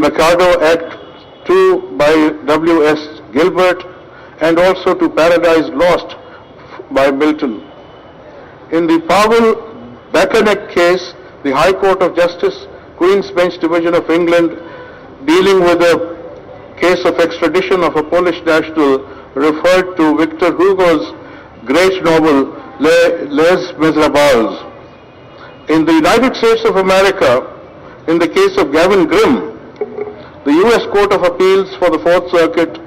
Mikado Act 2 by W.S. Gilbert, and also to Paradise Lost by Milton. In the Powell-Backerneck case, the High Court of Justice, Queen's Bench Division of England, dealing with a case of extradition of a Polish national, referred to Victor Hugo's great novel Les Miserables. In the United States of America, in the case of Gavin Grimm, the U.S. Court of Appeals for the Fourth Circuit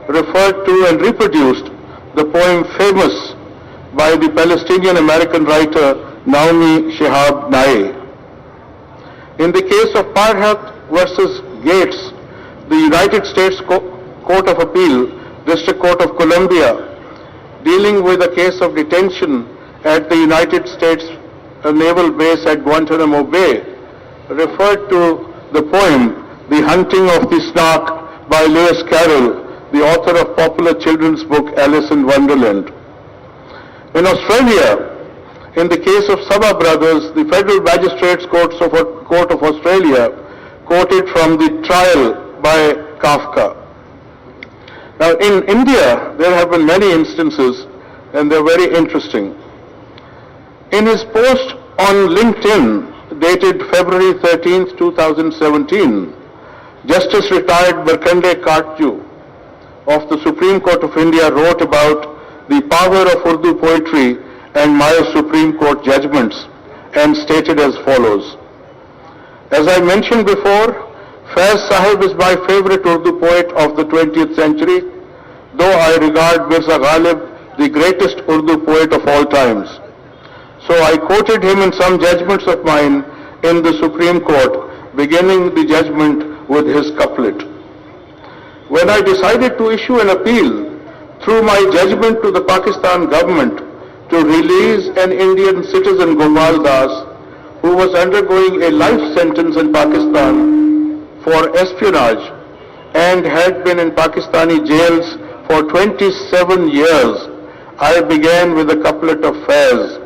referred to and reproduced the poem Famous by the Palestinian-American writer Naomi Shihab Nye. In the case of Parhat versus Gates, the United States Court of Appeal, District Court of Columbia, dealing with a case of detention at the United States Naval Base at Guantanamo Bay, referred to the poem The Hunting of the Snark by Lewis Carroll, the author of popular children's book Alice in Wonderland. In Australia, in the case of Sabah Brothers, the Federal Magistrates Court of Australia quoted from the trial by Kafka. Now, in India, there have been many instances, and they're very interesting. In his post on LinkedIn, dated February 13, 2017, Justice retired Markandeya Katju of the Supreme Court of India wrote about the power of Urdu poetry and my Supreme Court judgments and stated as follows. As I mentioned before, Faiz Sahib is my favorite Urdu poet of the 20th century, though I regard Mirza Ghalib the greatest Urdu poet of all times. So I quoted him in some judgments of mine in the Supreme Court, beginning the judgment with his couplet. When I decided to issue an appeal through my judgment to the Pakistan government to release an Indian citizen Gopal Das, who was undergoing a life sentence in Pakistan for espionage and had been in Pakistani jails for 27 years, I began with a couplet of Faiz.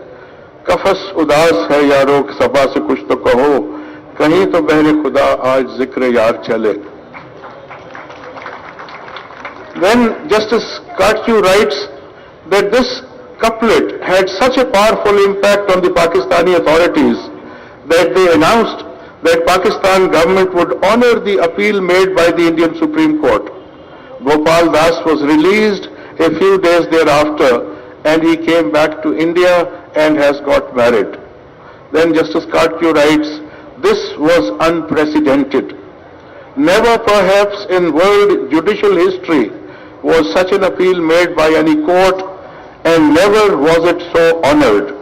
Kafas udas hai yaro sabah se kuch to kaho, kahin to behre khuda aaj zikr yaar chale. Then Justice Katju writes that this couplet had such a powerful impact on the Pakistani authorities that they announced that Pakistan government would honor the appeal made by the Indian Supreme Court. Gopal Das was released a few days thereafter and he came back to India and has got married. Then Justice Katju writes, this was unprecedented. Never perhaps in world judicial history was such an appeal made by any court, and never was it so honored.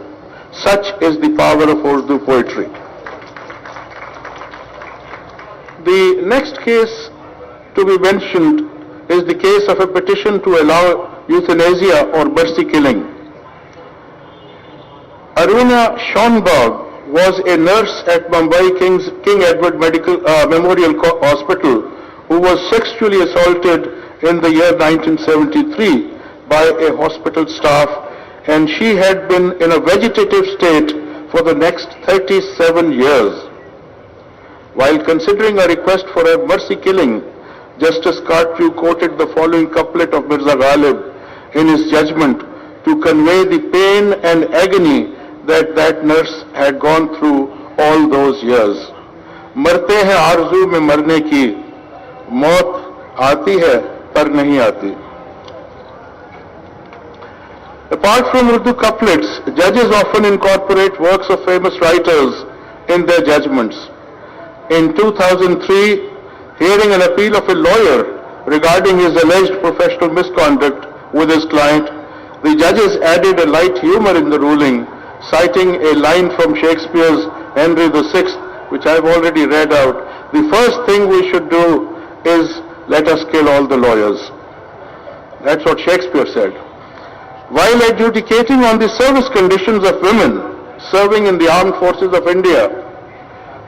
Such is the power of Urdu poetry. The next case to be mentioned is the case of a petition to allow euthanasia or mercy killing. Aruna Schonberg was a nurse at Mumbai King Edward Memorial Hospital who was sexually assaulted in the year 1973 by a hospital staff, and she had been in a vegetative state for the next 37 years. While considering a request for a mercy killing, Justice Katju quoted the following couplet of Mirza Ghalib in his judgment to convey the pain and agony that that nurse had gone through all those years. मरते हैं आरज़ू में मरने की, मौत आती है पर नहीं आती. Apart from Urdu couplets, judges often incorporate works of famous writers in their judgments. In 2003, hearing an appeal of a lawyer regarding his alleged professional misconduct with his client, the judges added a light humor in the ruling, citing a line from Shakespeare's Henry VI, which I've already read out. The first thing we should do is let us kill all the lawyers. That's what Shakespeare said. While adjudicating on the service conditions of women serving in the armed forces of India,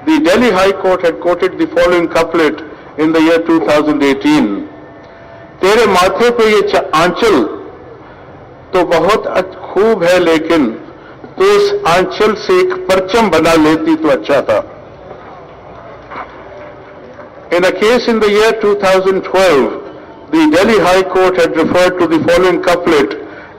the Delhi High Court had quoted the following couplet in the year 2018. तेरे माथे पे ये आंचल तो बहुत खूब है, लेकिन तो इस आंचल से एक परचम बना लेती तो अच्छा था. In a case in the year 2012, the Delhi High Court had referred to the following couplet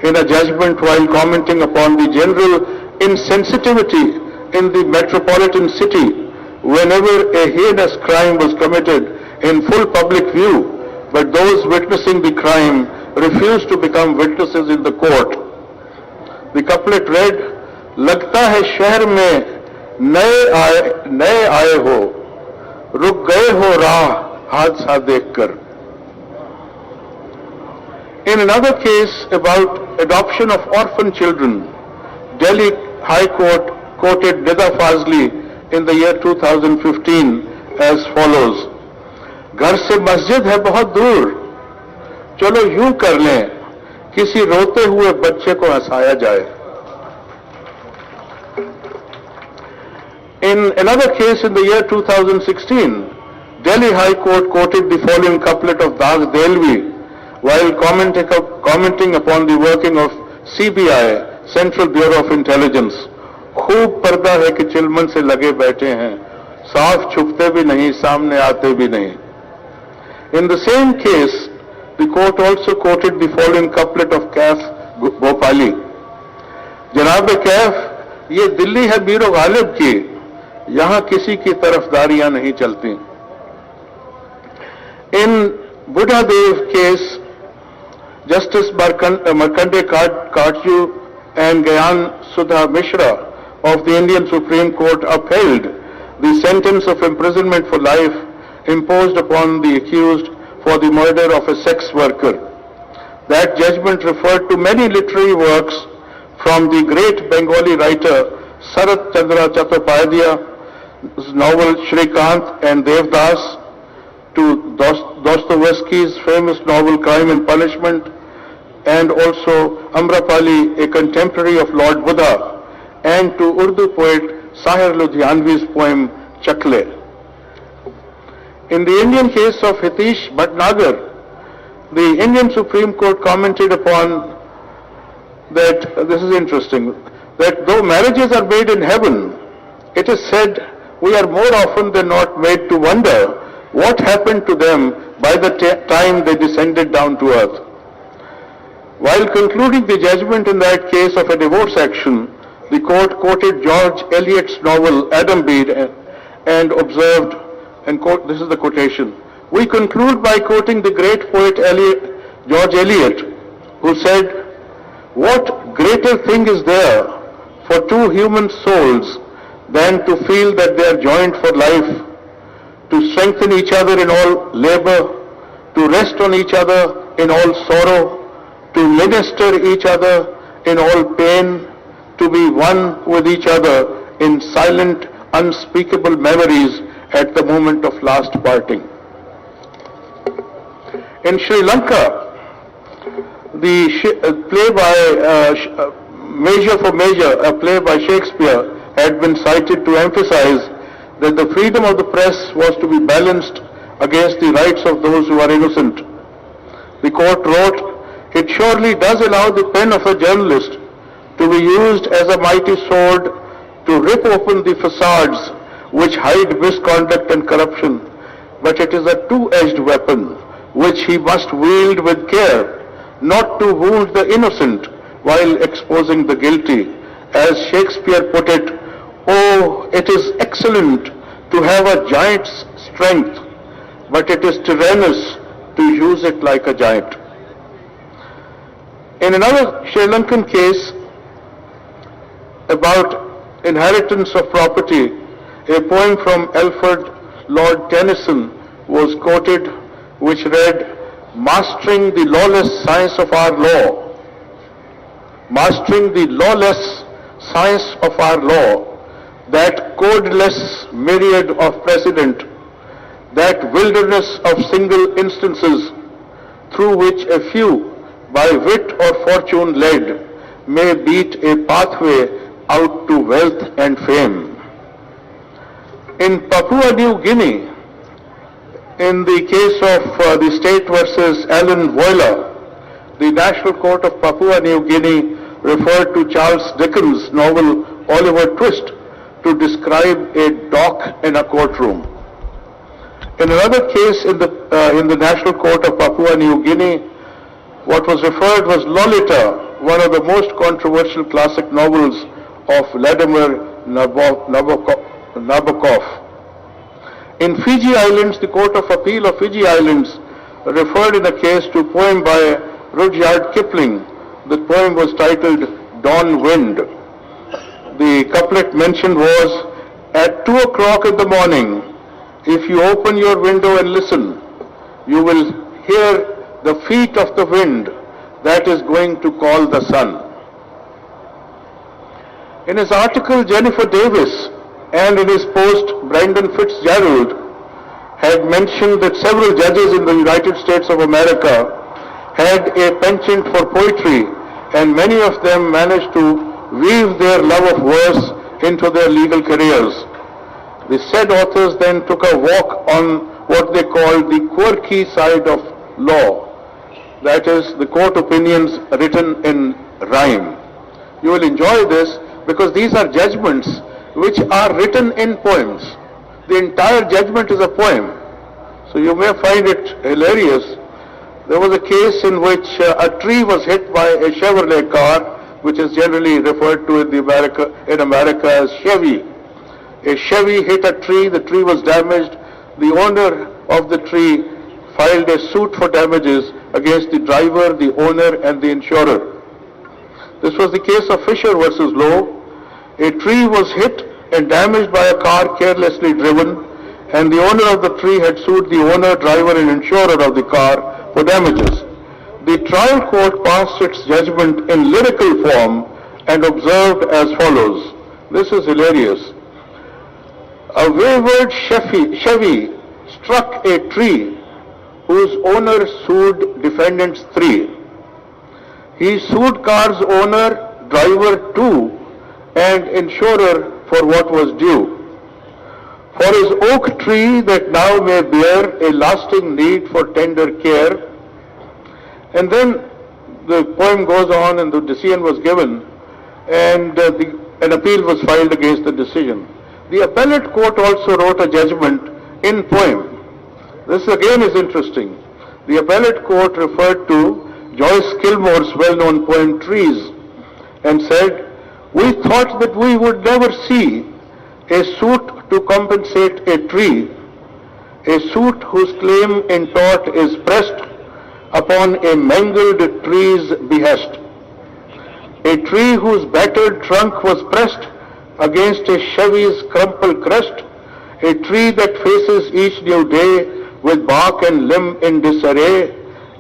in a judgment while commenting upon the general insensitivity in the metropolitan city whenever a heinous crime was committed in full public view, but those witnessing the crime refused to become witnesses in the court. The couplet read, "Lagta hai shahr mein naye aaye ho, ruk gaye ho raah hadsa dekhkar." In another case about adoption of orphan children, Delhi High Court quoted Nida Fazli in the year 2015 as follows, "घर से मस्जिद है बहुत दूर, चलो यूं कर लें, किसी रोते हुए बच्चे को हंसाया जाए." In another case in the year 2016, Delhi High Court quoted the following couplet of Das Delvi while commenting upon the working of CBI, Central Bureau of Intelligence. खूब पर्दा है कि चिलमन से लगे बैठे हैं, साफ छुपते भी नहीं, सामने आते भी नहीं. In the same case, the court also quoted the following couplet of Kaif Bhopali. जनाब कैफ, ये दिल्ली है बीरो गालिब की, यहां किसी की तरफदारियां नहीं चलती. In Buddha Dev case, Justice Markande Karju and Gyan Sudha Mishra of the Indian Supreme Court upheld the sentence of imprisonment for life imposed upon the accused for the murder of a sex worker. That judgment referred to many literary works from the great Bengali writer Sarat Chandra Chattopadhyay's novel Shrikant and Devdas, to Dostoevsky's famous novel Crime and Punishment, and also Amrapali, a contemporary of Lord Buddha, and to Urdu poet Sahir Ludhianvi's poem Chakle. In the Indian case of Hitesh Bhatnagar, the Indian Supreme Court commented upon that, this is interesting, that though marriages are made in heaven, it is said we are more often than not made to wonder what happened to them by the time they descended down to earth. While concluding the judgment in that case of a divorce action, the court quoted George Eliot's novel Adam Bede and observed, and quote, this is the quotation, "We conclude by quoting the great poet George Eliot, who said, 'What greater thing is there for two human souls than to feel that they are joined for life, to strengthen each other in all labor, to rest on each other in all sorrow, to minister each other in all pain, to be one with each other in silent, unspeakable memories at the moment of last parting.'" In Sri Lanka, the play by Measure for Measure, a play by Shakespeare, had been cited to emphasize that the freedom of the press was to be balanced against the rights of those who are innocent. The court wrote, "It surely does allow the pen of a journalist to be used as a mighty sword to rip open the facades which hide misconduct and corruption, but it is a two-edged weapon which he must wield with care, not to wound the innocent while exposing the guilty. As Shakespeare put it, 'Oh, it is excellent to have a giant's strength, but it is tyrannous to use it like a giant.'" In another Sri Lankan case about inheritance of property, a poem from Alfred Lord Tennyson was quoted which read, "Mastering the lawless science of our law, mastering the lawless science of our law, that codeless myriad of precedent, that wilderness of single instances, through which a few, by wit or fortune led, may beat a pathway out to wealth and fame." In Papua New Guinea, in the case of the state versus Alan Voila, the National Court of Papua New Guinea referred to Charles Dickens' novel Oliver Twist to describe a dock in a courtroom. In another case in the National Court of Papua New Guinea, what was referred was Lolita, one of the most controversial classic novels of Vladimir Nabokov. In Fiji Islands, the Court of Appeal of Fiji Islands referred in a case to a poem by Rudyard Kipling. The poem was titled Dawn Wind. The couplet mentioned was, "At 2 o'clock in the morning, if you open your window and listen, you will hear the feet of the wind that is going to call the sun." In his article, Jennifer Davis, and in his post, Brendan Fitzgerald had mentioned that several judges in the United States of America had a penchant for poetry, and many of them managed to weave their love of verse into their legal careers. The said authors then took a walk on what they called the quirky side of law, that is, the court opinions written in rhyme. You will enjoy this because these are judgments which are written in poems. The entire judgment is a poem. So you may find it hilarious. There was a case in which a tree was hit by a Chevrolet car, which is generally referred to in America as Chevy. A Chevy hit a tree, the tree was damaged. The owner of the tree filed a suit for damages against the driver, the owner, and the insurer. This was the case of Fisher versus Lowe. A tree was hit and damaged by a car carelessly driven, and the owner of the tree had sued the owner, driver, and insurer of the car for damages. The trial court passed its judgment in lyrical form and observed as follows. This is hilarious. A wayward Chevy struck a tree whose owner sued defendants 3. He sued car's owner, driver 2, and insurer for what was due. For his oak tree that now may bear a lasting need for tender care. And then the poem goes on and the decision was given, and an appeal was filed against the decision. The appellate court also wrote a judgment in poem. This again is interesting. The appellate court referred to Joyce Kilmore's well-known poem Trees and said, "We thought that we would never see a suit to compensate a tree, a suit whose claim in tort is pressed upon a mangled tree's behest, a tree whose battered trunk was pressed against a Chevy's crumpled crest, a tree that faces each new day with bark and limb in disarray,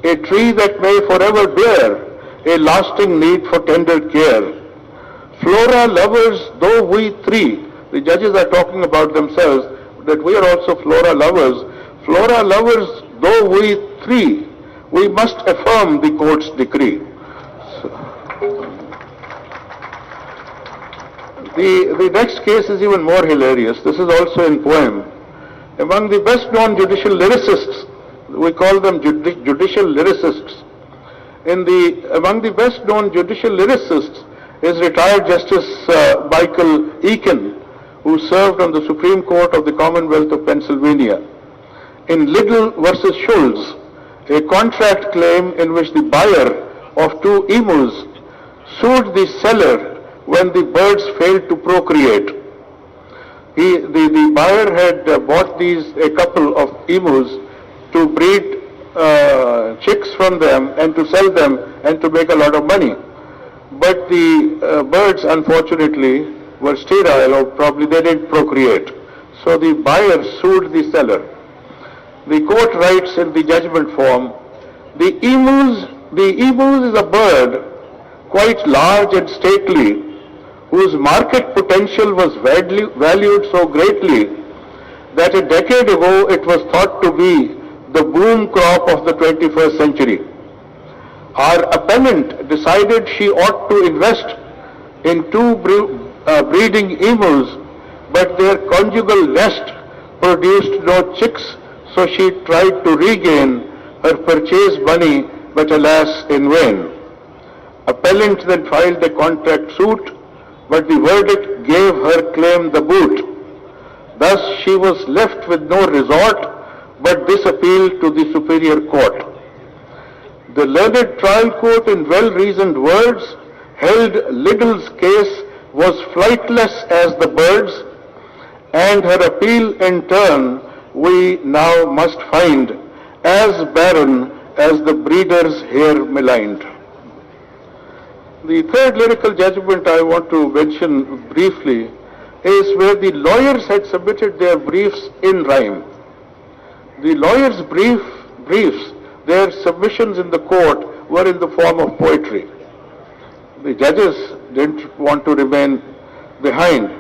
a tree that may forever bear a lasting need for tender care. Flora lovers, though we 3," the judges are talking about themselves, that we are also flora lovers. Flora lovers, though we 3, we must affirm the court's decree. The next case is even more hilarious. This is also in poem. Among the best-known judicial lyricists, we call them judicial lyricists. Among the best-known judicial lyricists is retired Justice Michael Eakin, who served on the Supreme Court of the Commonwealth of Pennsylvania. In Little versus Schultz, a contract claim in which the buyer of 2 emus sued the seller when the birds failed to procreate. The buyer had bought a couple of emus to breed chicks from them and to sell them and to make a lot of money. But the birds, unfortunately, were sterile, or probably they didn't procreate. So the buyer sued the seller. The court writes in the judgment form, the emus is a bird quite large and stately, whose market potential was valued so greatly that a decade ago it was thought to be the boom crop of the 21st century. Our appellant decided she ought to invest in 2 breeding emus, but their conjugal nest produced no chicks, so she tried to regain her purchase money, but alas, in vain. Appellant then filed a contract suit, but the verdict gave her claim the boot. Thus she was left with no resort but this appeal to the superior court. The learned trial court, in well-reasoned words, held Liddell's case was flightless as the birds, and her appeal in turn we now must find as barren as the breeder's hair maligned. The third lyrical judgment I want to mention briefly is where the lawyers had submitted their briefs in rhyme. The lawyers' briefs, their submissions in the court were in the form of poetry. The judges didn't want to remain behind,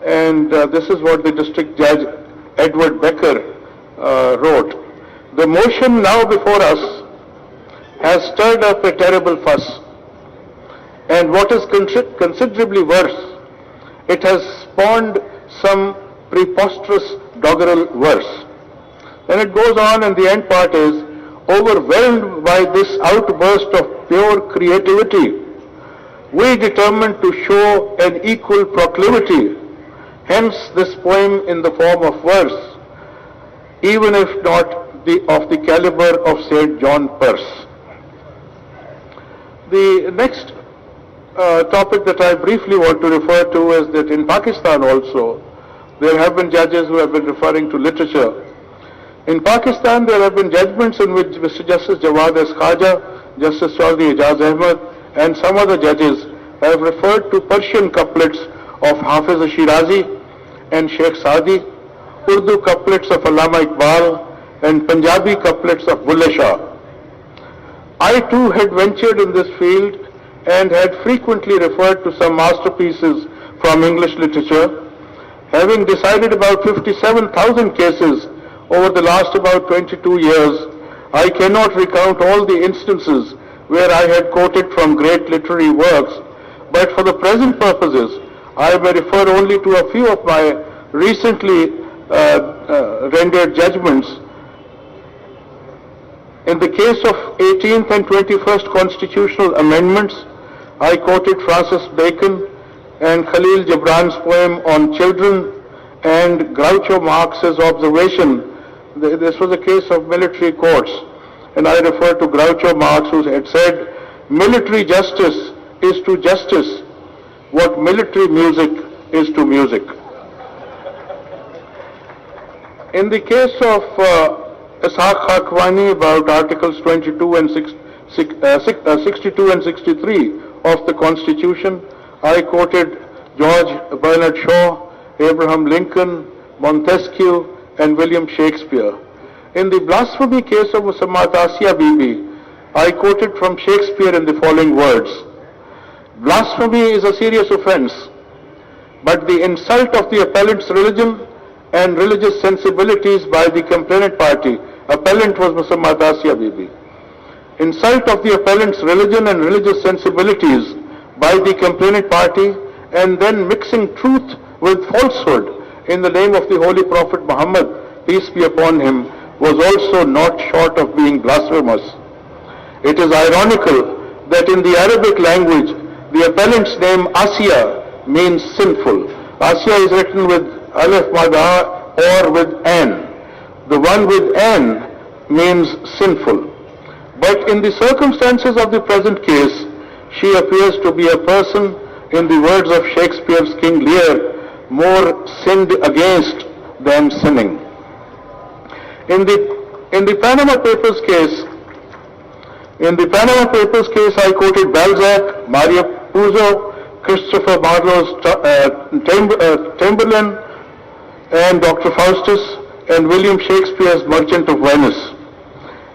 and this is what the district judge Edward Becker wrote. The motion now before us has stirred up a terrible fuss, and what is considerably worse, it has spawned some preposterous doggerel verse. Then it goes on, and the end part is, overwhelmed by this outburst of pure creativity, we determined to show an equal proclivity, hence this poem in the form of verse, even if not of the caliber of St. John Peirce. The next topic that I briefly want to refer to is that in Pakistan also, there have been judges who have been referring to literature. In Pakistan, there have been judgments in which Mr. Justice Jawad S. Khaja, Justice Chaudhry Ijaz Ahmed, and some other judges have referred to Persian couplets of Hafiz Shirazi and Sheikh Saadi, Urdu couplets of Allama Iqbal, and Punjabi couplets of Bulle Shah. I too had ventured in this field and had frequently referred to some masterpieces from English literature, having decided about 57,000 cases over the last about 22 years. I cannot recount all the instances where I had quoted from great literary works, but for the present purposes, I may refer only to a few of my recently rendered judgments. In the case of 18th and 21st constitutional amendments, I quoted Francis Bacon and Khalil Gibran's poem on children and Groucho Marx's observation. This was a case of military courts, and I refer to Groucho Marx, who had said, military justice is to justice what military music is to music. In the case of Ishaq Khakwani about Articles 62 and 62 and 63 of the Constitution, I quoted George Bernard Shaw, Abraham Lincoln, Montesquieu, and William Shakespeare. In the blasphemy case of Musammat Asiya Bibi, I quoted from Shakespeare in the following words: blasphemy is a serious offense, but the insult of the appellant's religion and religious sensibilities by the complainant party, appellant was Musammat Asiya Bibi, insult of the appellant's religion and religious sensibilities by the complainant party, and then mixing truth with falsehood in the name of the Holy Prophet Muhammad, peace be upon him, was also not short of being blasphemous. It is ironical that in the Arabic language, the appellant's name Asiya means sinful. Asiya is written with Alif Mada or with An. The one with An means sinful. But in the circumstances of the present case, she appears to be a person, in the words of Shakespeare's King Lear, more sinned against than sinning. In the Panama Papers case, I quoted Balzac, Mario Puzo, Christopher Marlowe's Tamburlaine, and Dr. Faustus, and William Shakespeare's Merchant of Venice.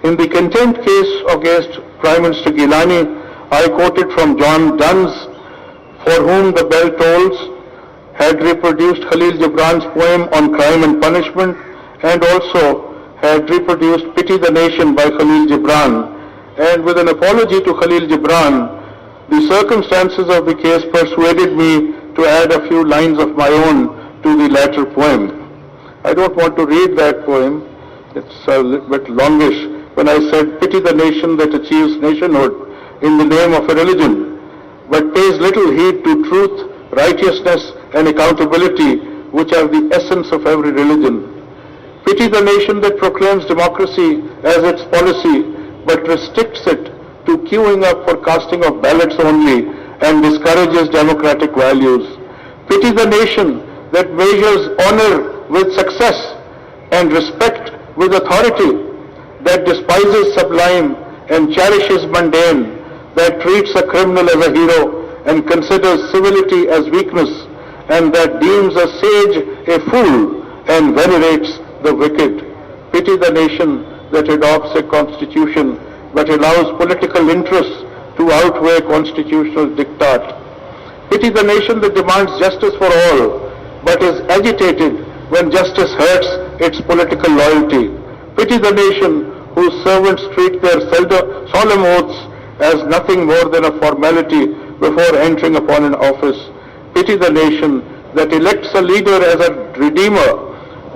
In the contempt case against Prime Minister Gilani, I quoted from John Donne's For Whom the Bell Tolls, had reproduced Khalil Gibran's poem on crime and punishment, and also had reproduced Pity the Nation by Khalil Gibran. And with an apology to Khalil Gibran, the circumstances of the case persuaded me to add a few lines of my own to the latter poem. I don't want to read that poem, it's a bit longish, when I said, pity the nation that achieves nationhood in the name of a religion, but pays little heed to truth, righteousness, and accountability, which are the essence of every religion. Pity the nation that proclaims democracy as its policy but restricts it to queuing up for casting of ballots only and discourages democratic values. Pity the nation that measures honor with success and respect with authority, that despises sublime and cherishes mundane, that treats a criminal as a hero and considers civility as weakness, and that deems a sage a fool and venerates the wicked. Pity the nation that adopts a constitution but allows political interests to outweigh constitutional diktat. Pity the nation that demands justice for all but is agitated when justice hurts its political loyalty. Pity the nation whose servants treat their solemn oaths as nothing more than a formality before entering upon an office. Pity the nation that elects a leader as a redeemer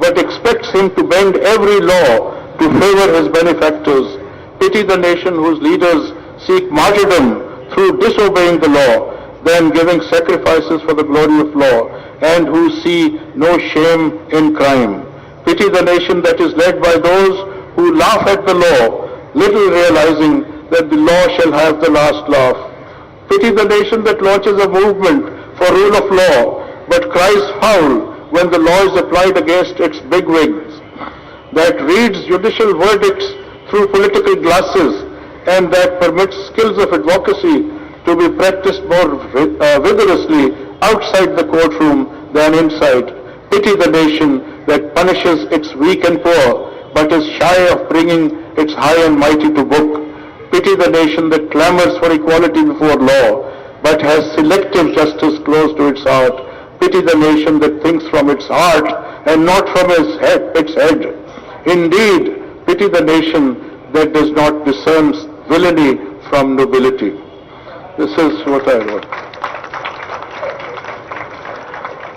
but expects him to bend every law to favor his benefactors. Pity the nation whose leaders seek martyrdom through disobeying the law, than giving sacrifices for the glory of law, and who see no shame in crime. Pity the nation that is led by those who laugh at the law, little realizing that the law shall have the last laugh. Pity the nation that launches a movement for rule of law, but cries foul when the law is applied against its bigwigs, that reads judicial verdicts through political glasses, and that permits skills of advocacy to be practiced more vigorously outside the courtroom than inside. Pity the nation that punishes its weak and poor, but is shy of bringing its high and mighty to book. Pity the nation that clamors for equality before law, but has selective justice close to its heart. Pity the nation that thinks from its heart and not from its head. Indeed, pity the nation that does not discern villainy from nobility. This is what I wrote.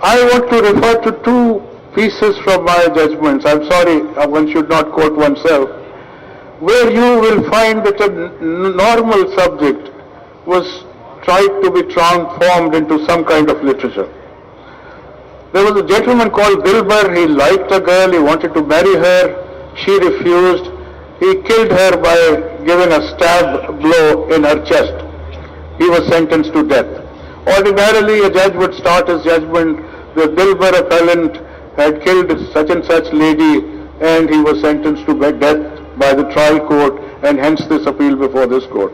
I want to refer to two pieces from my judgments. I'm sorry, one should not quote oneself, where you will find that a normal subject was tried to be transformed into some kind of literature. There was a gentleman called Dilbar. He liked a girl, he wanted to marry her, she refused. He killed her by giving a stab blow in her chest. He was sentenced to death. Ordinarily, a judge would start his judgment, the Dilbar appellant had killed such and such lady, and he was sentenced to death by the trial court, and hence this appeal before this court.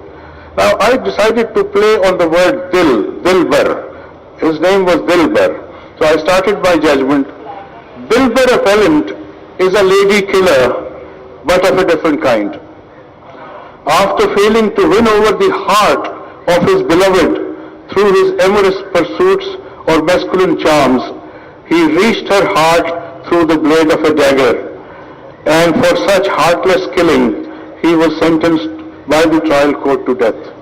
Now, I decided to play on the word Dilbar. His name was Dilbar. So I started my judgment. Dilbar appellant is a lady killer, but of a different kind. After failing to win over the heart of his beloved through his amorous pursuits or masculine charms, he reached her heart through the blade of a dagger. And for such heartless killing, he was sentenced by the trial court to death.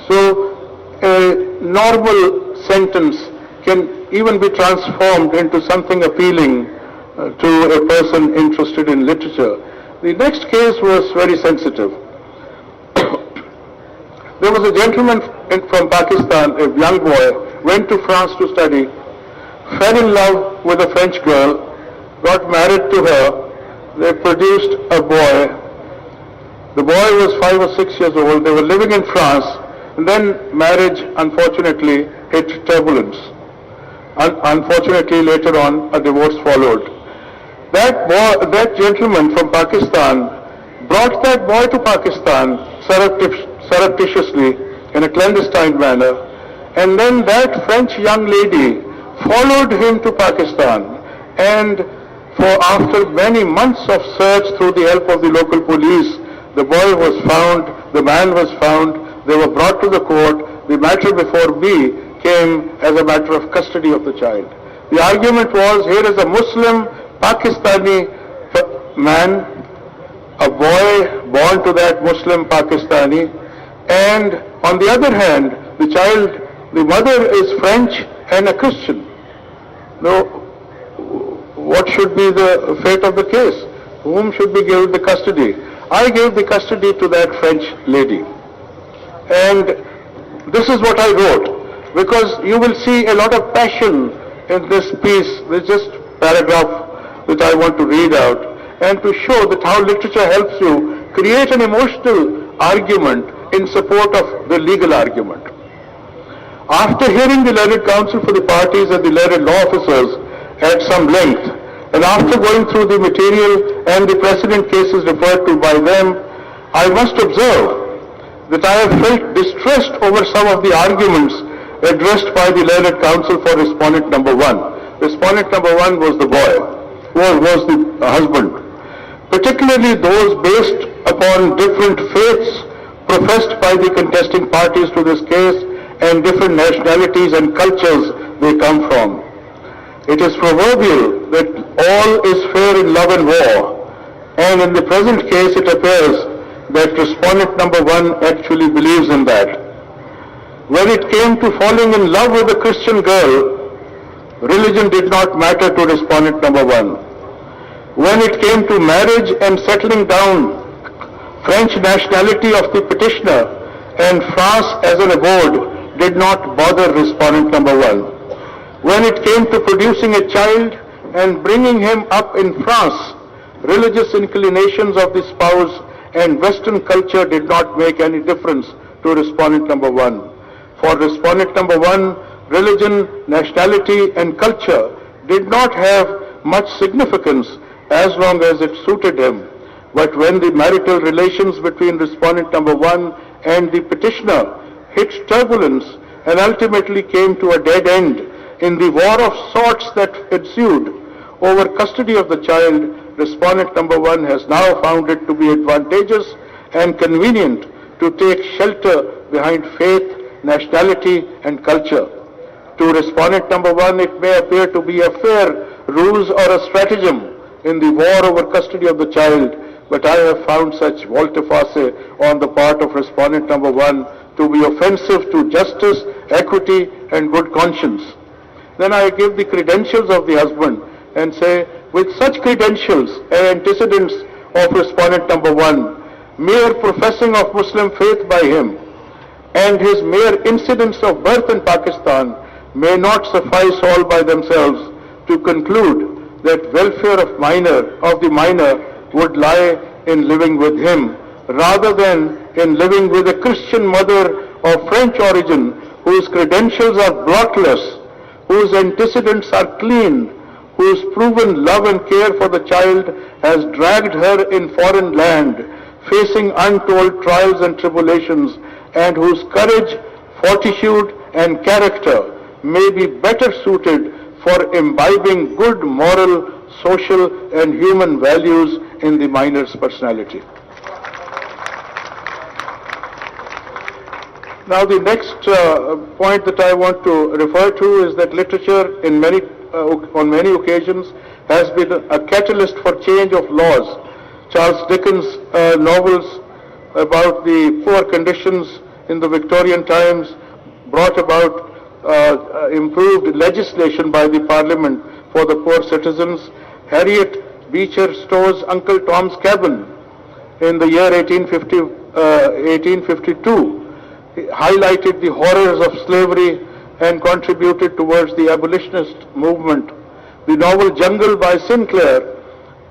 So a normal sentence can even be transformed into something appealing to a person interested in literature. The next case was very sensitive. There was a gentleman from Pakistan, a young boy, went to France to study, fell in love with a French girl, got married to her, they produced a boy. The boy was 5 or 6 years old, they were living in France, and then marriage, unfortunately, hit turbulence. Unfortunately, later on, a divorce followed. That gentleman from Pakistan brought that boy to Pakistan surreptitiously in a clandestine manner, and then that French young lady followed him to Pakistan, and after many months of search through the help of the local police, the boy was found, the man was found, they were brought to the court. The matter before me came as a matter of custody of the child. The argument was, here is a Muslim Pakistani man, a boy born to that Muslim Pakistani, and on the other hand, the mother is French and a Christian. Now, what should be the fate of the case? Whom should be given the custody? I gave the custody to that French lady. And this is what I wrote, because you will see a lot of passion in this piece, this just paragraph that I want to read out and to show that how literature helps you create an emotional argument in support of the legal argument. After hearing the learned counsel for the parties and the learned law officers at some length, and after going through the material and the precedent cases referred to by them, I must observe that I have felt distressed over some of the arguments addressed by the learned counsel for respondent number one. Respondent number one was the boy, was the husband. Particularly those based upon different faiths professed by the contesting parties to this case and different nationalities and cultures they come from. It is proverbial that all is fair in love and war, and in the present case it appears that respondent number one actually believes in that. When it came to falling in love with a Christian girl, religion did not matter to respondent number one. When it came to marriage and settling down, French nationality of the petitioner and France as an abode did not bother respondent number one. When it came to producing a child and bringing him up in France, religious inclinations of the spouse and Western culture did not make any difference to respondent number one. For respondent number one, religion, nationality and culture did not have much significance as long as it suited him. But when the marital relations between respondent number one and the petitioner hit turbulence and ultimately came to a dead end in the war of sorts that ensued over custody of the child, respondent number one has now found it to be advantageous and convenient to take shelter behind faith, nationality and culture. To respondent number one, it may appear to be a fair ruse or a stratagem in the war over custody of the child, but I have found such volte-face on the part of respondent number one to be offensive to justice, equity and good conscience. Then I give the credentials of the husband and say, with such credentials and antecedents of respondent number one, mere professing of Muslim faith by him and his mere incidents of birth in Pakistan may not suffice all by themselves to conclude that welfare of the minor would lie in living with him rather than in living with a Christian mother of French origin whose credentials are blotless, whose antecedents are clean, whose proven love and care for the child has dragged her in foreign land, facing untold trials and tribulations, and whose courage, fortitude and character may be better suited for imbibing good moral, social and human values in the minor's personality. Now the next point that I want to refer to is that literature on many occasions has been a catalyst for change of laws. Charles Dickens' novels about the poor conditions in the Victorian times brought about improved legislation by the Parliament for the poor citizens. Harriet Beecher Stowe's Uncle Tom's Cabin in the year 1852 highlighted the horrors of slavery and contributed towards the abolitionist movement. The novel Jungle by Sinclair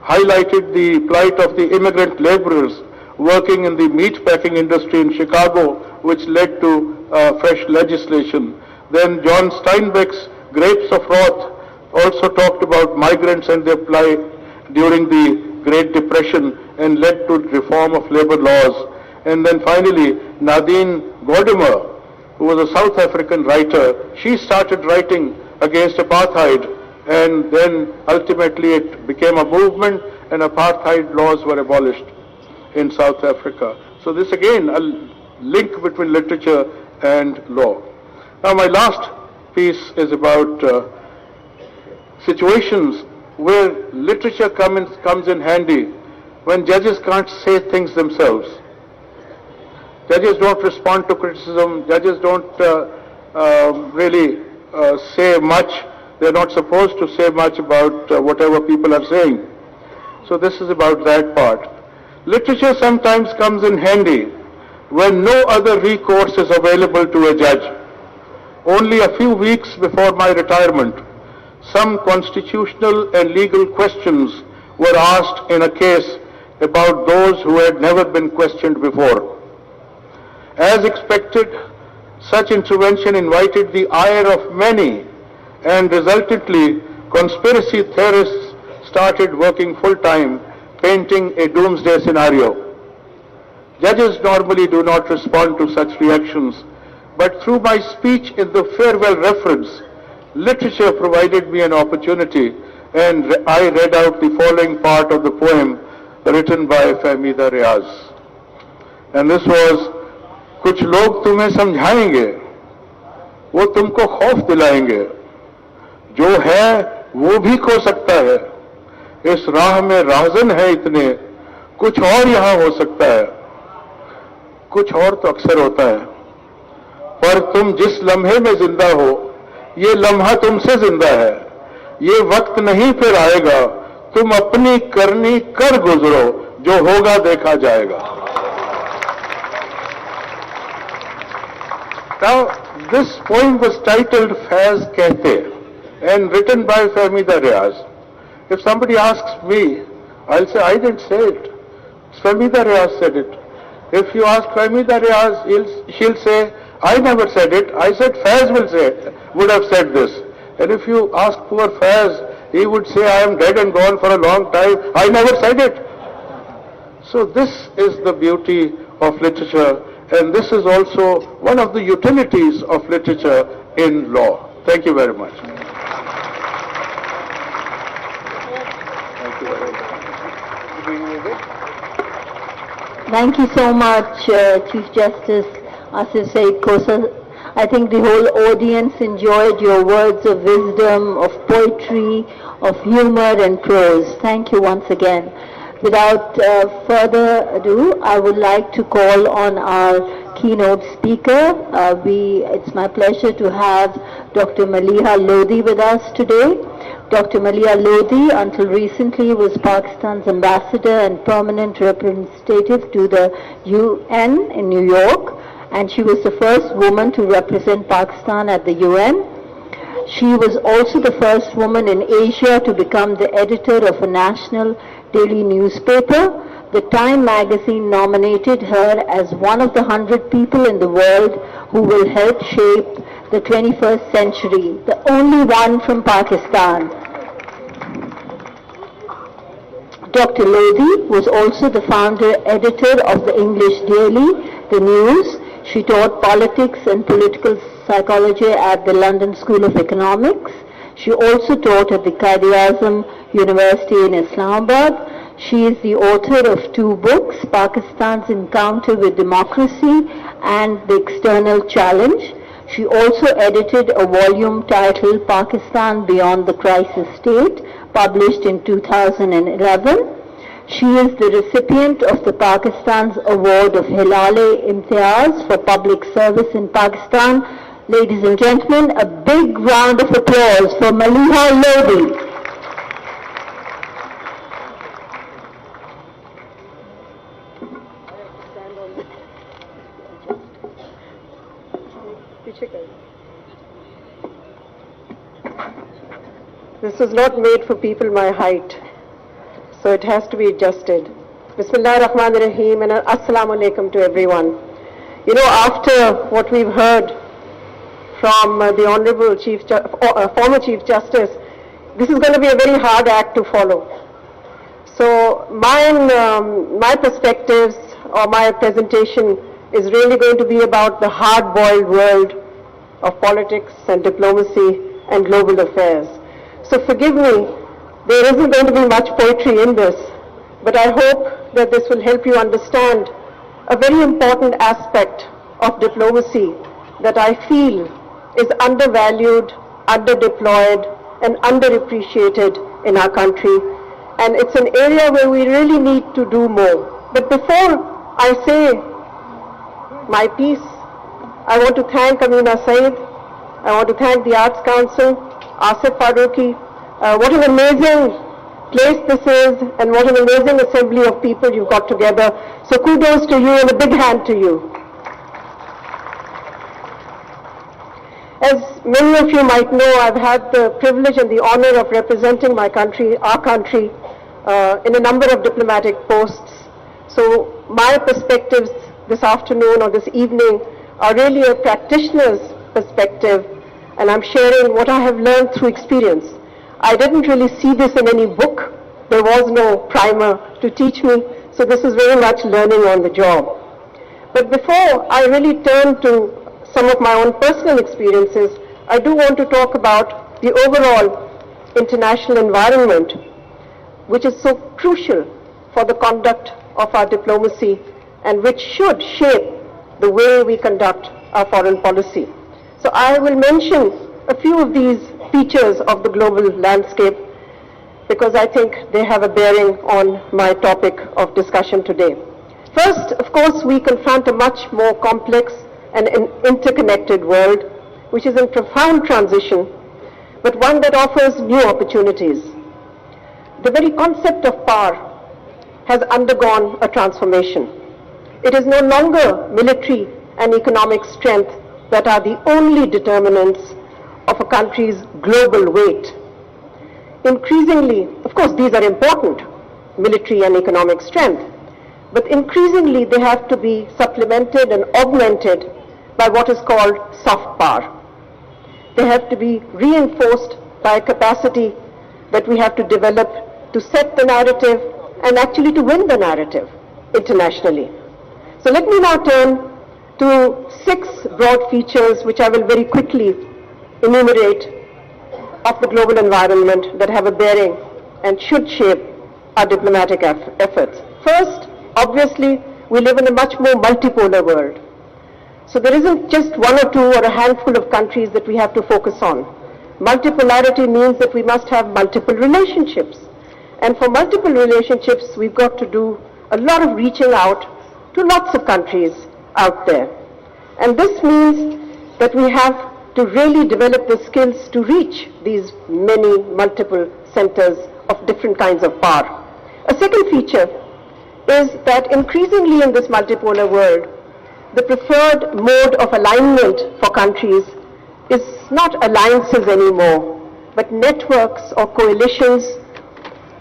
highlighted the plight of the immigrant laborers working in the meatpacking industry in Chicago, which led to fresh legislation. Then John Steinbeck's Grapes of Wrath also talked about migrants and their plight during the Great Depression and led to reform of labor laws. And then finally, Nadine Gordimer, who was a South African writer, she started writing against apartheid, and then ultimately it became a movement and apartheid laws were abolished in South Africa. So this again, a link between literature and law. Now my last piece is about situations where literature comes in handy when judges can't say things themselves. Judges don't respond to criticism, judges don't really say much, they're not supposed to say much about whatever people are saying. So this is about that part. Literature sometimes comes in handy when no other recourse is available to a judge. Only a few weeks before my retirement, some constitutional and legal questions were asked in a case about those who had never been questioned before. As expected, such intervention invited the ire of many, and resultantly, conspiracy theorists started working full-time, painting a doomsday scenario. Judges normally do not respond to such reactions, but through my speech in the farewell reference, literature provided me an opportunity, and I read out the following part of the poem written by Fahmida Riaz. And this was, कुछ लोग तुम्हें समझाएंगे, वो तुमको खौफ दिलाएंगे, जो है वो भी खो सकता है, इस राह में राहजन है इतने, कुछ और यहां हो सकता है, कुछ और तो अक्सर होता है, पर तुम जिस लम्हे में जिंदा हो, ये लम्हा तुमसे जिंदा है, ये वक्त नहीं फिर आएगा, तुम अपनी करनी कर गुजरो, जो होगा देखा जाएगा. Now, this poem was titled Faiz Kehte and written by Fahmida Riaz. If somebody asks me, I'll say, I didn't say it. Fahmida Riaz said it. If you ask Fahmida Riaz, she'll say, I never said it. I said Faiz would have said this. And if you ask poor Faiz, he would say, I am dead and gone for a long time. I never said it. So this is the beauty of literature, and this is also one of the utilities of literature in law. Thank you very much. Thank you so much, Chief Justice Asif Saeed Khosa. I think the whole audience enjoyed your words of wisdom, of poetry, of humor and prose. Thank you once again. Without further ado, I would like to call on our keynote speaker. It's my pleasure to have Dr. Maliha Lodhi with us today. Dr. Maliha Lodhi, until recently, was Pakistan's ambassador and permanent representative to the UN in New York, and she was the first woman to represent Pakistan at the UN. She was also the first woman in Asia to become the editor of a national daily newspaper. The Time magazine nominated her as one of the 100 people in the world who will help shape the 21st century, the only one from Pakistan. Dr. Lodhi was also the founder editor of the English daily, The News. She taught politics and political psychology at the London School of Economics. She also taught at the Quaid-e-Azam University in Islamabad. She is the author of 2 books, Pakistan's Encounter with Democracy and The External Challenge. She also edited a volume titled Pakistan Beyond the Crisis State, published in 2011. She is the recipient of the Pakistan's Award of Hilal-e-Imtiaz for public service in Pakistan. Ladies and gentlemen, a big round of applause for Maliha Lodhi. This was not made for people my height, so it has to be adjusted. Bismillah ar-Rahman ar-Rahim and Assalamu alaikum to everyone. You know, after what we've heard from the Honorable former Chief Justice, this is going to be a very hard act to follow. So my perspectives or my presentation is really going to be about the hard-boiled world of politics and diplomacy and global affairs. So forgive me, there isn't going to be much poetry in this, but I hope that this will help you understand a very important aspect of diplomacy that I feel is undervalued, underdeployed, and underappreciated in our country. And it's an area where we really need to do more. But before I say my piece, I want to thank Amina Saeed. I want to thank the Arts Council, Asif Faruqi. What an amazing place this is, and what an amazing assembly of people you've got together. So kudos to you and a big hand to you. As many of you might know, I've had the privilege and the honor of representing my country, our country, in a number of diplomatic posts. So my perspectives this afternoon or this evening are really a practitioner's perspective, and I'm sharing what I have learned through experience. I didn't really see this in any book. There was no primer to teach me, so this is very much learning on the job. But before I really turn to some of my own personal experiences, I do want to talk about the overall international environment, which is so crucial for the conduct of our diplomacy and which should shape the way we conduct our foreign policy. So I will mention a few of these features of the global landscape because I think they have a bearing on my topic of discussion today. First, of course, we confront a much more complex and an interconnected world, which is in profound transition, but one that offers new opportunities. The very concept of power has undergone a transformation. It is no longer military and economic strength that are the only determinants of a country's global weight. Increasingly, of course, these are important, military and economic strength, but increasingly they have to be supplemented and augmented by what is called soft power. They have to be reinforced by a capacity that we have to develop to set the narrative and actually to win the narrative internationally. So let me now turn to 6 broad features which I will very quickly enumerate of the global environment that have a bearing and should shape our diplomatic efforts. First, obviously, we live in a much more multipolar world. So there isn't just one or two or a handful of countries that we have to focus on. Multipolarity means that we must have multiple relationships. And for multiple relationships, we've got to do a lot of reaching out to lots of countries out there. And this means that we have to really develop the skills to reach these many multiple centers of different kinds of power. A second feature is that increasingly in this multipolar world, the preferred mode of alignment for countries is not alliances anymore, but networks or coalitions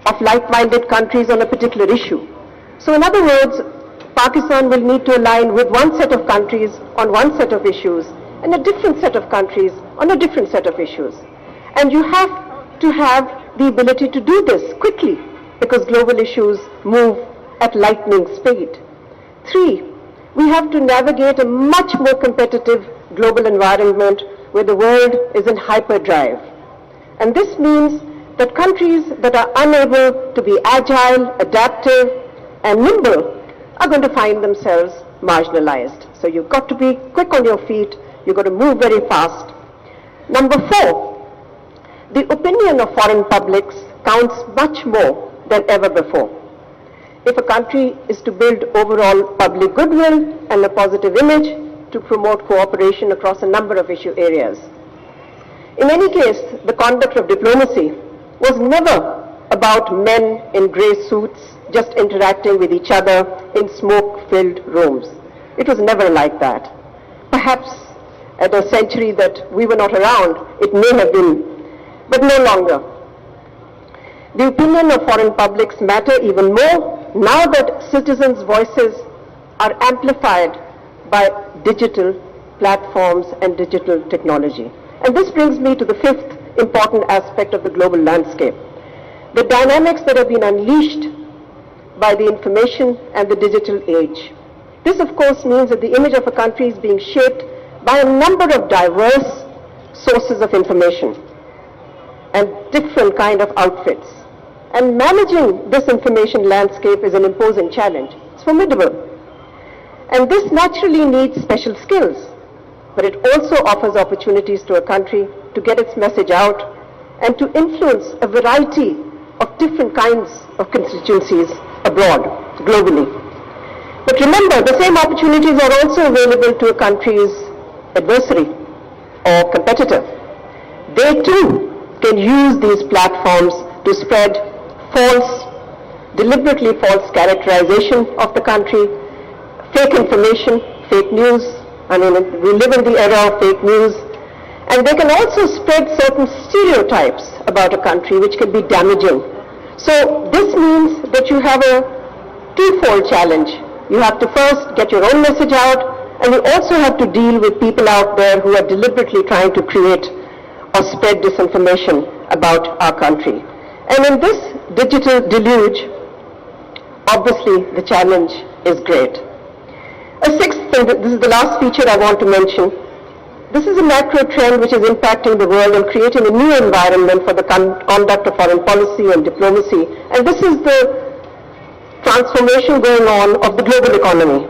of like-minded countries on a particular issue. So in other words, Pakistan will need to align with one set of countries on one set of issues and a different set of countries on a different set of issues. And you have to have the ability to do this quickly because global issues move at lightning speed. 3, we have to navigate a much more competitive global environment where the world is in hyperdrive. And this means that countries that are unable to be agile, adaptive, and nimble are going to find themselves marginalized. So you've got to be quick on your feet, you've got to move very fast. Number 4, the opinion of foreign publics counts much more than ever before. If a country is to build overall public goodwill and a positive image to promote cooperation across a number of issue areas. In any case, the conduct of diplomacy was never about men in grey suits just interacting with each other in smoke-filled rooms. It was never like that. Perhaps at a century that we were not around, it may have been, but no longer. The opinion of foreign publics matter even more now that citizens' voices are amplified by digital platforms and digital technology. And this brings me to the 5th important aspect of the global landscape. The dynamics that have been unleashed by the information and the digital age. This, of course, means that the image of a country is being shaped by a number of diverse sources of information and different kind of outfits. And managing this information landscape is an imposing challenge. It's formidable. And this naturally needs special skills, but it also offers opportunities to a country to get its message out and to influence a variety of different kinds of constituencies abroad, globally. But remember, the same opportunities are also available to a country's adversary or competitor. They too can use these platforms to spread deliberately false characterization of the country, fake information, fake news. I mean, we live in the era of fake news, And they can also spread certain stereotypes about a country which can be damaging. So this means that you have a twofold challenge. You have to first get your own message out, and you also have to deal with people out there who are deliberately trying to create or spread disinformation about our country. And in this digital deluge, obviously the challenge is great. A sixth thing, this is the last feature I want to mention. This is a macro trend which is impacting the world and creating a new environment for the conduct of foreign policy and diplomacy. And this is the transformation going on of the global economy.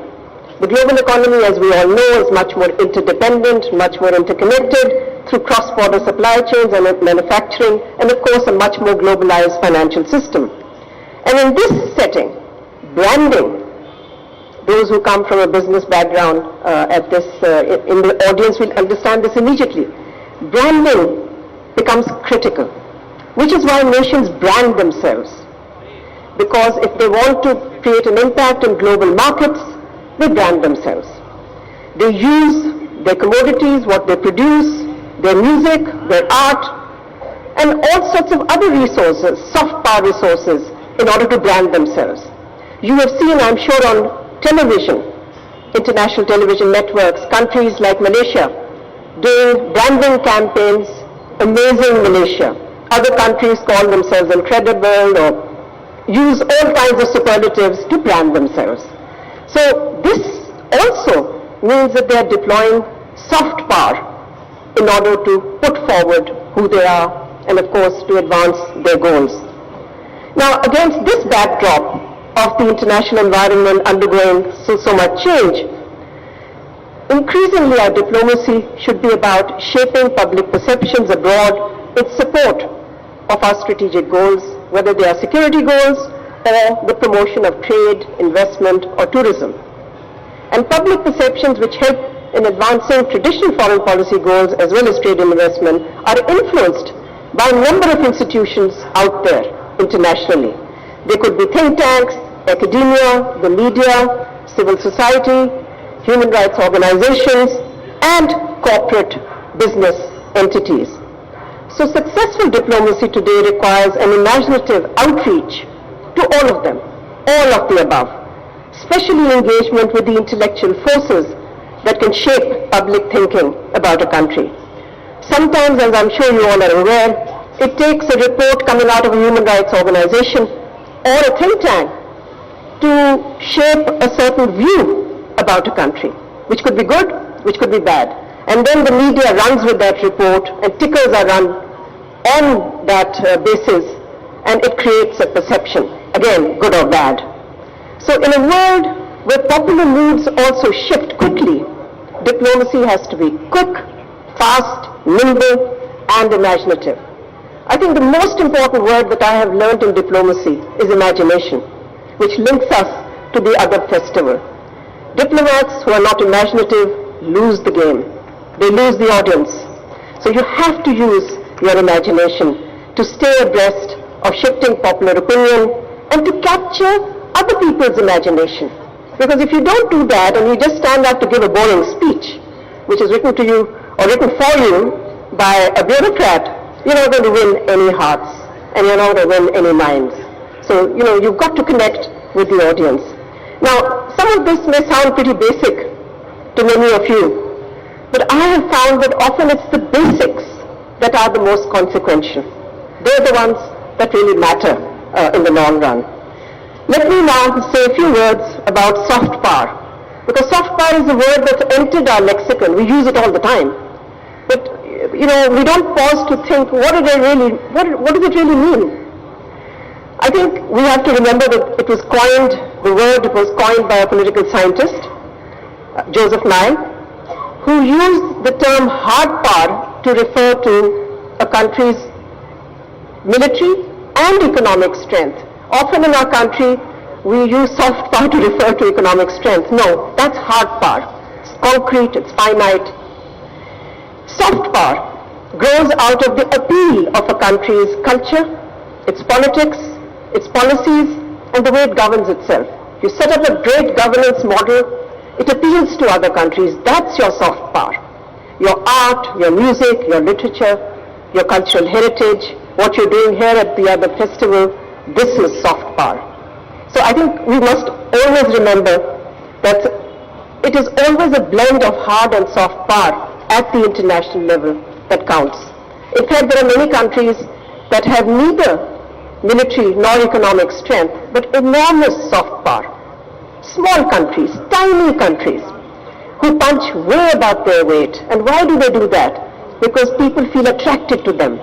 The global economy, as we all know, is much more interdependent, much more interconnected through cross-border supply chains and manufacturing, and of course a much more globalized financial system. And in this setting, branding, those who come from a business background in the audience will understand this immediately. Branding becomes critical, which is why nations brand themselves. Because if they want to create an impact in global markets, they brand themselves. They use their commodities, what they produce, their music, their art, and all sorts of other resources, soft power resources, in order to brand themselves. You have seen, I'm sure, on television, international television networks, countries like Malaysia doing branding campaigns, amazing Malaysia. Other countries call themselves incredible or use all kinds of superlatives to brand themselves. So this also means that they are deploying soft power in order to put forward who they are and of course to advance their goals. Now against this backdrop of the international environment undergoing so much change, increasingly our diplomacy should be about shaping public perceptions abroad in support of our strategic goals, whether they are security goals or the promotion of trade, investment or tourism. And public perceptions which help in advancing traditional foreign policy goals as well as trade and investment are influenced by a number of institutions out there internationally. They could be think tanks, academia, the media, civil society, human rights organizations, and corporate business entities. So successful diplomacy today requires an imaginative outreach to all of them, all of the above, especially engagement with the intellectual forces that can shape public thinking about a country. Sometimes, as I'm sure you all are aware, it takes a report coming out of a human rights organization or a think tank to shape a certain view about a country, which could be good, which could be bad. And then the media runs with that report and tickers are run on that basis, and it creates a perception, again, good or bad. So in a world where popular moods also shift quickly, diplomacy has to be quick, fast, nimble, and imaginative. I think the most important word that I have learned in diplomacy is imagination, which links us to the other festival. Diplomats who are not imaginative lose the game. They lose the audience. So you have to use your imagination to stay abreast of shifting popular opinion and to capture other people's imagination. Because if you don't do that and you just stand up to give a boring speech, which is written to you or written for you by a bureaucrat, you're not going to win any hearts and you're not going to win any minds. So, you've got to connect with the audience. Now, some of this may sound pretty basic to many of you, but I have found that often it's the basics that are the most consequential. They're the ones that really matter in the long run. Let me now say a few words about soft power, because soft power is a word that's entered our lexicon. We use it all the time. But, we don't pause to think, what does it really mean? I think we have to remember that the word was coined by a political scientist, Joseph Nye, who used the term hard power to refer to a country's military and economic strength. Often in our country, we use soft power to refer to economic strength. No, that's hard power. It's concrete, it's finite. Soft power grows out of the appeal of a country's culture, its politics, its policies, and the way it governs itself. You set up a great governance model, it appeals to other countries. That's your soft power. your art, your music, your literature, your cultural heritage, what you're doing here at the other festival, this is soft power. So I think we must always remember that it is always a blend of hard and soft power at the international level that counts. In fact, there are many countries that have neither military nor economic strength, but enormous soft power. Small countries, tiny countries, who punch way above their weight. And why do they do that? Because people feel attracted to them.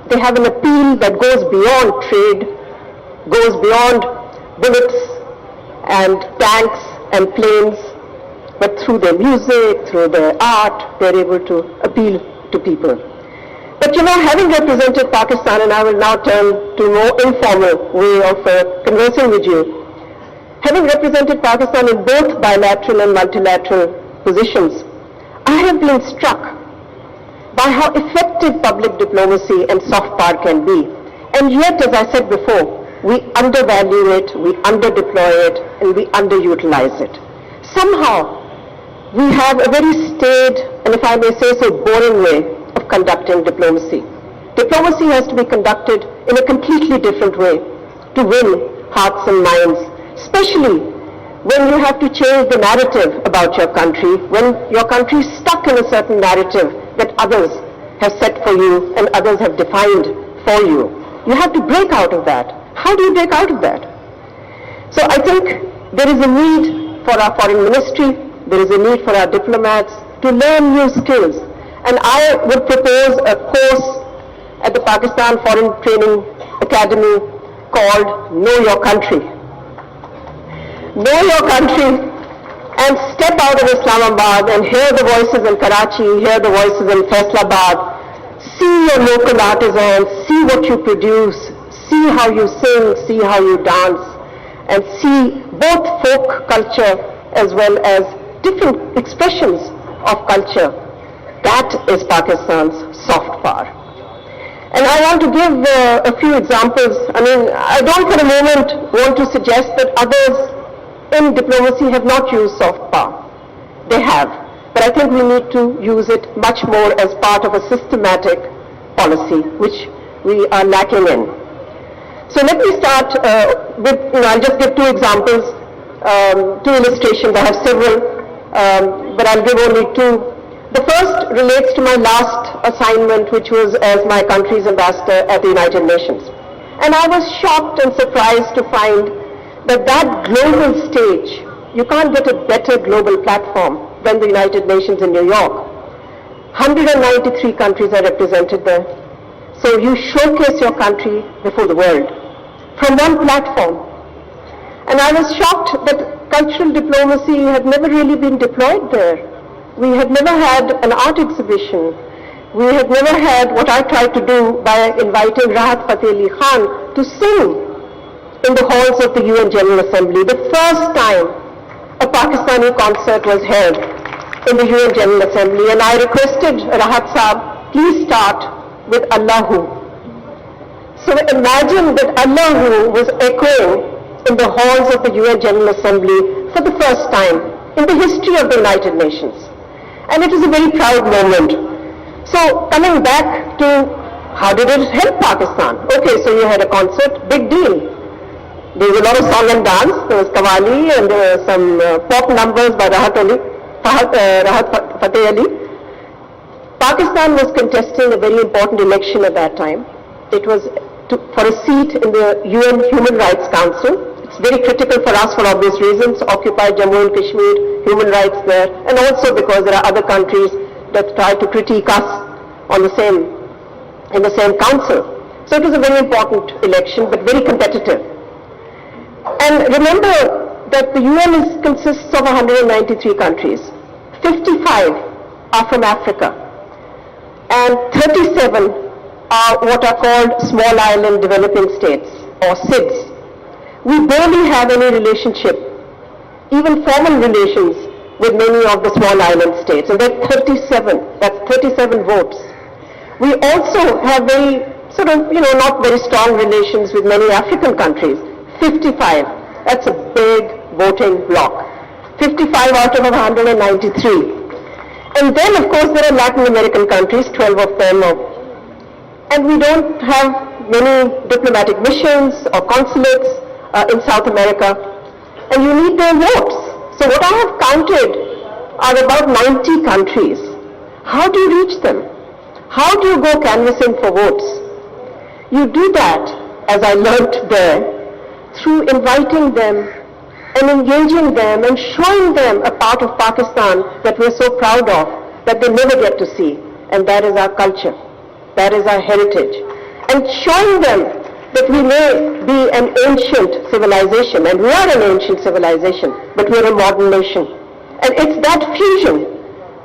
They have an appeal that goes beyond trade, goes beyond bullets and tanks and planes, but through their music, through their art, they're able to appeal to people. But you know, having represented Pakistan, and I will now turn to a more informal way of conversing with you, having represented Pakistan in both bilateral and multilateral positions, I have been struck by how effective public diplomacy and soft power can be. And yet, as I said before, we undervalue it, we underdeploy it, and we underutilize it. Somehow, we have a very staid, and if I may say so, boring way of conducting diplomacy. Diplomacy has to be conducted in a completely different way to win hearts and minds, especially when you have to change the narrative about your country, when your country is stuck in a certain narrative that others have set for you and others have defined for you. You have to break out of that. How do you break out of that? So I think there is a need for our foreign ministry, there is a need for our diplomats to learn new skills. And I would propose a course at the Pakistan Foreign Training Academy called Know Your Country. Know your country and step out of Islamabad and hear the voices in Karachi, hear the voices in Faisalabad, see your local artisans, see what you produce, see how you sing, see how you dance, and see both folk culture as well as different expressions of culture. That is Pakistan's soft power. And I want to give a few examples. I mean, I don't for a moment want to suggest that others in diplomacy have not used soft power. They have. But I think we need to use it much more as part of a systematic policy, which we are lacking in. So let me start with, I'll just give two examples, two illustrations. I have several, but I'll give only two. The first relates to my last assignment, which was as my country's ambassador at the United Nations. And I was shocked and surprised to find that global stage, you can't get a better global platform than the United Nations in New York. 193 countries are represented there. So you showcase your country before the world from one platform. And I was shocked that cultural diplomacy had never really been deployed there. We had never had an art exhibition. We had never had what I tried to do by inviting Rahat Fateh Ali Khan to sing in the halls of the UN General Assembly. The first time a Pakistani concert was held in the UN General Assembly, and I requested Rahat Saab, please start with Allahu. So imagine that Allahu was echoing in the halls of the UN General Assembly for the first time in the history of the United Nations. And it was a very proud moment. So coming back to how did it help Pakistan? Okay, so you had a concert, big deal. There was a lot of song and dance. There was Qawwali and there were some pop numbers by Rahat Fateh Ali. Pakistan was contesting a very important election at that time. It was for a seat in the UN Human Rights Council. It's very critical for us for obvious reasons, occupied Jammu and Kashmir, human rights there, and also because there are other countries that try to critique us on in the same council. So it was a very important election, but very competitive. And remember that the UN consists of 193 countries. 55 are from Africa, and 37 are what are called Small Island Developing States, or SIDS. We barely have any relationship, even formal relations, with many of the small island states, and there are 37, that's 37 votes. We also have very, not very strong relations with many African countries, 55, that's a big voting bloc, 55 out of 193. And then, of course, there are Latin American countries, 12 of them, and we don't have many diplomatic missions or consulates in South America, and you need their votes. So what I have counted are about 90 countries. How do you reach them? How do you go canvassing for votes? You do that, as I learnt there, through inviting them and engaging them and showing them a part of Pakistan that we're so proud of, that they never get to see, and that is our culture, that is our heritage. And showing them that we may be an ancient civilization, and we are an ancient civilization, but we're a modern nation. And it's that fusion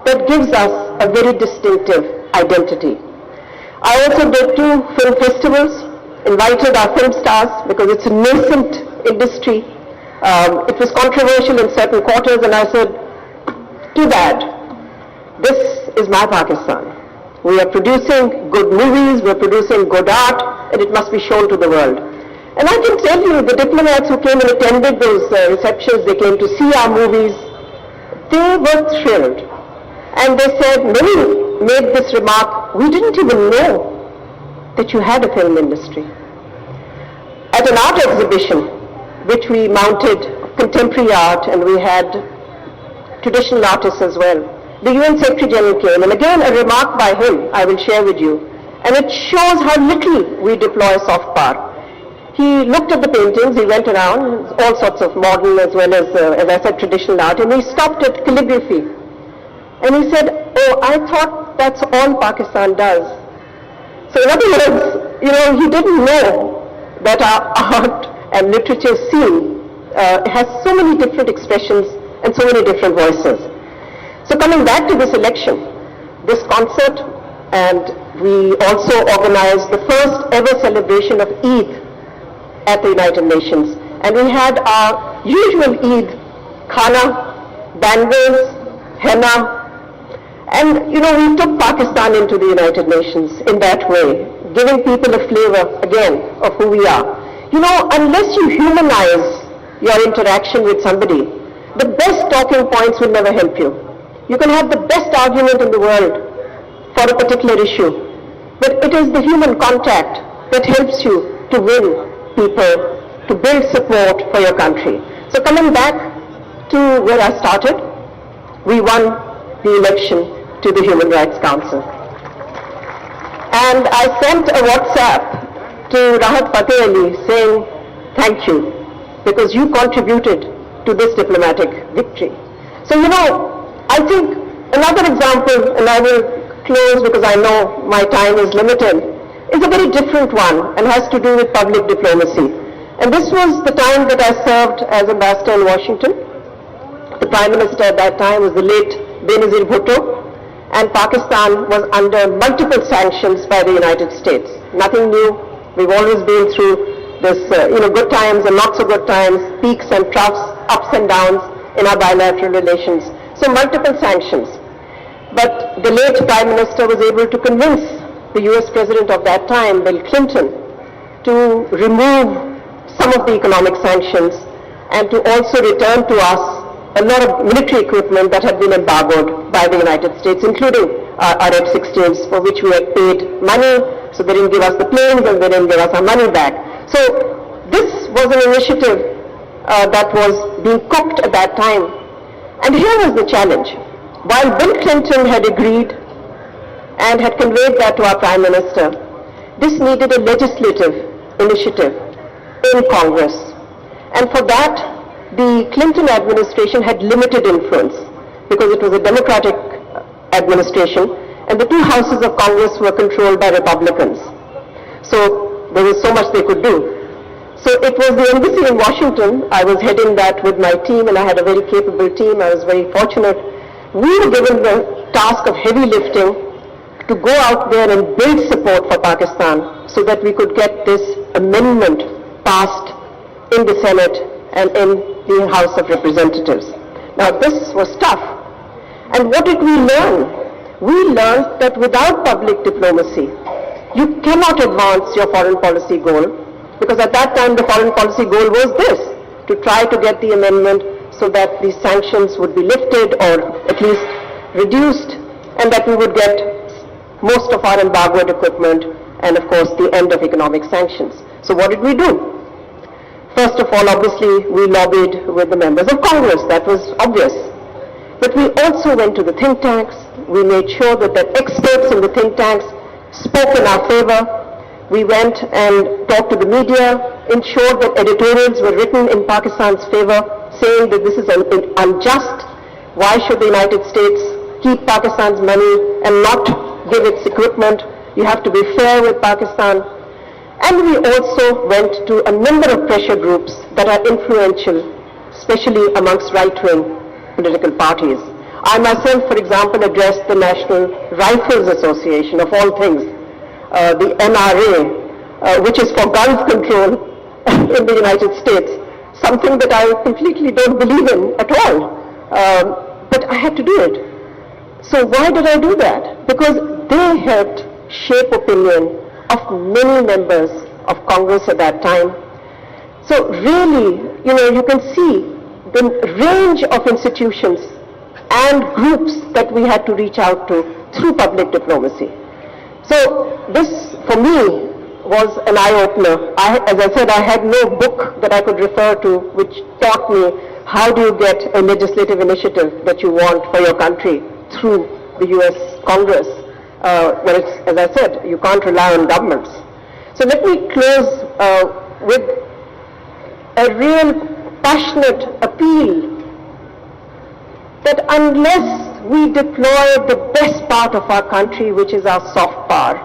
that gives us a very distinctive identity. I also did 2 film festivals, invited our film stars because it's a nascent industry. It was controversial in certain quarters, and I said, too bad, this is my Pakistan. We are producing good movies, we're producing good art, and it must be shown to the world. And I can tell you, the diplomats who came and attended those receptions, they came to see our movies, they were thrilled. And they said, many made this remark, we didn't even know that you had a film industry. At an art exhibition, which we mounted contemporary art, and we had traditional artists as well, the UN Secretary General came, and again a remark by him I will share with you, and it shows how little we deploy soft power. He looked at the paintings, he went around, all sorts of modern as well as I said, traditional art, and he stopped at calligraphy. And he said, oh, I thought that's all Pakistan does. So in other words, he didn't know that our art and literature scene has so many different expressions and so many different voices. So coming back to this election, this concert, and we also organized the first ever celebration of Eid at the United Nations. And we had our usual Eid khana, bangles, henna, and we took Pakistan into the United Nations in that way, giving people a flavor, again, of who we are. Unless you humanize your interaction with somebody, the best talking points will never help you. You can have the best argument in the world for a particular issue, but it is the human contact that helps you to win people, to build support for your country. So coming back to where I started, we won the election to the Human Rights Council. And I sent a WhatsApp to Rahat Fateh Ali saying, thank you, because you contributed to this diplomatic victory. So, I think another example, and I will close because I know my time is limited, is a very different one and has to do with public diplomacy. And this was the time that I served as ambassador in Washington. The Prime Minister at that time was the late Benazir Bhutto, and Pakistan was under multiple sanctions by the United States. Nothing new. We've always been through this, good times and not so good times, peaks and troughs, ups and downs in our bilateral relations. So multiple sanctions. But the late Prime Minister was able to convince the US President of that time, Bill Clinton, to remove some of the economic sanctions and to also return to us a lot of military equipment that had been embargoed by the United States, including our F-16s, for which we had paid money, so they didn't give us the planes and they didn't give us our money back. So this was an initiative that was being cooked at that time. And here was the challenge. While Bill Clinton had agreed and had conveyed that to our Prime Minister, this needed a legislative initiative in Congress. And for that, the Clinton administration had limited influence because it was a Democratic administration and the 2 houses of Congress were controlled by Republicans. So there was so much they could do. So it was the embassy in Washington. I was heading that with my team, and I had a very capable team. I was very fortunate. We were given the task of heavy lifting to go out there and build support for Pakistan so that we could get this amendment passed in the Senate and in the House of Representatives. Now this was tough. And what did we learn? We learned that without public diplomacy, you cannot advance your foreign policy goal, because at that time the foreign policy goal was this, to try to get the amendment so that the sanctions would be lifted or at least reduced and that we would get most of our embargoed equipment, and of course the end of economic sanctions. So what did we do? First of all, obviously, we lobbied with the members of Congress. That was obvious. But we also went to the think tanks. We made sure that the experts in the think tanks spoke in our favor. We went and talked to the media, ensured that editorials were written in Pakistan's favor, saying that this is unjust. Why should the United States keep Pakistan's money and not give its equipment? You have to be fair with Pakistan. And we also went to a number of pressure groups that are influential, especially amongst right-wing political parties. I myself, for example, addressed the National Rifles Association, of all things, the NRA, which is for guns control in the United States, something that I completely don't believe in at all. But I had to do it. So why did I do that? Because they helped shape opinion of many members of Congress at that time. So really, you can see the range of institutions and groups that we had to reach out to through public diplomacy. So this, for me, was an eye-opener. As I said, I had no book that I could refer to which taught me how do you get a legislative initiative that you want for your country through the US Congress. Well, as I said, you can't rely on governments. So let me close with a real passionate appeal that unless we deploy the best part of our country, which is our soft power,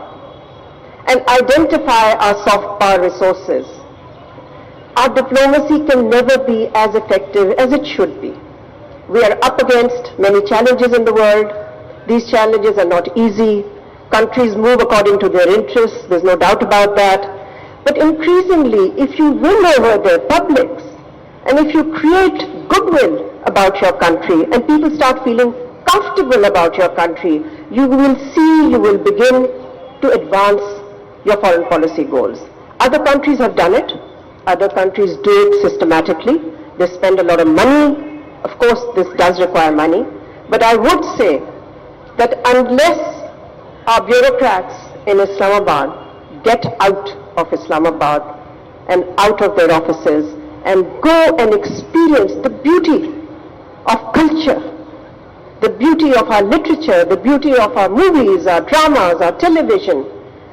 and identify our soft power resources, our diplomacy can never be as effective as it should be. We are up against many challenges in the world. These challenges are not easy. Countries move according to their interests, there's no doubt about that. But increasingly, if you win over their publics, and if you create goodwill about your country, and people start feeling comfortable about your country, you will begin to advance your foreign policy goals. Other countries have done it. Other countries do it systematically. They spend a lot of money. Of course, this does require money. But I would say that unless our bureaucrats in Islamabad get out of Islamabad and out of their offices and go and experience the beauty of culture, the beauty of our literature, the beauty of our movies, our dramas, our television,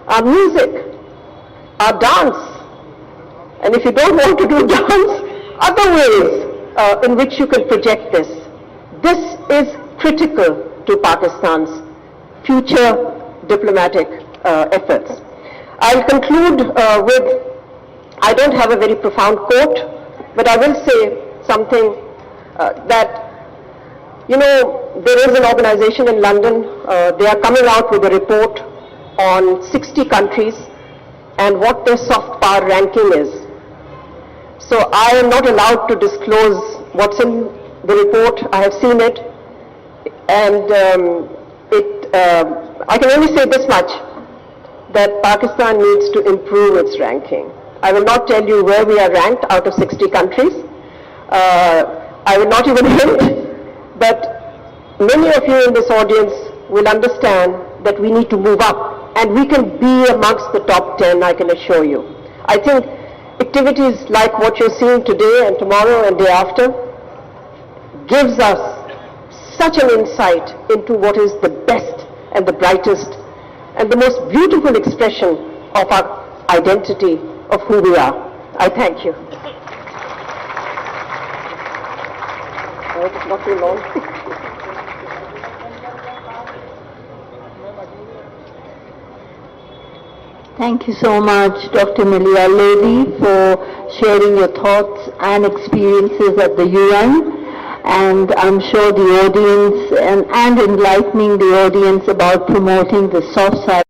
our music, our dance. And if you don't want to do dance, other ways in which you can project this. This is critical to Pakistan's future diplomatic efforts. I'll conclude with, I don't have a very profound quote, but I will say something that, there is an organization in London, they are coming out with a report on 60 countries and what their soft power ranking is. So I am not allowed to disclose what's in the report. I have seen it, and I can only say this much, that Pakistan needs to improve its ranking. I will not tell you where we are ranked out of 60 countries. I will not even hint, but many of you in this audience will understand that we need to move up, and we can be amongst the top 10, I can assure you. I think activities like what you're seeing today and tomorrow and day after gives us such an insight into what is the best and the brightest and the most beautiful expression of our identity of who we are. I thank you. I hope it's not too long. Thank you so much, Dr. Milia Lodi, for sharing your thoughts and experiences at the UN. And I'm sure the audience and enlightening the audience about promoting the soft side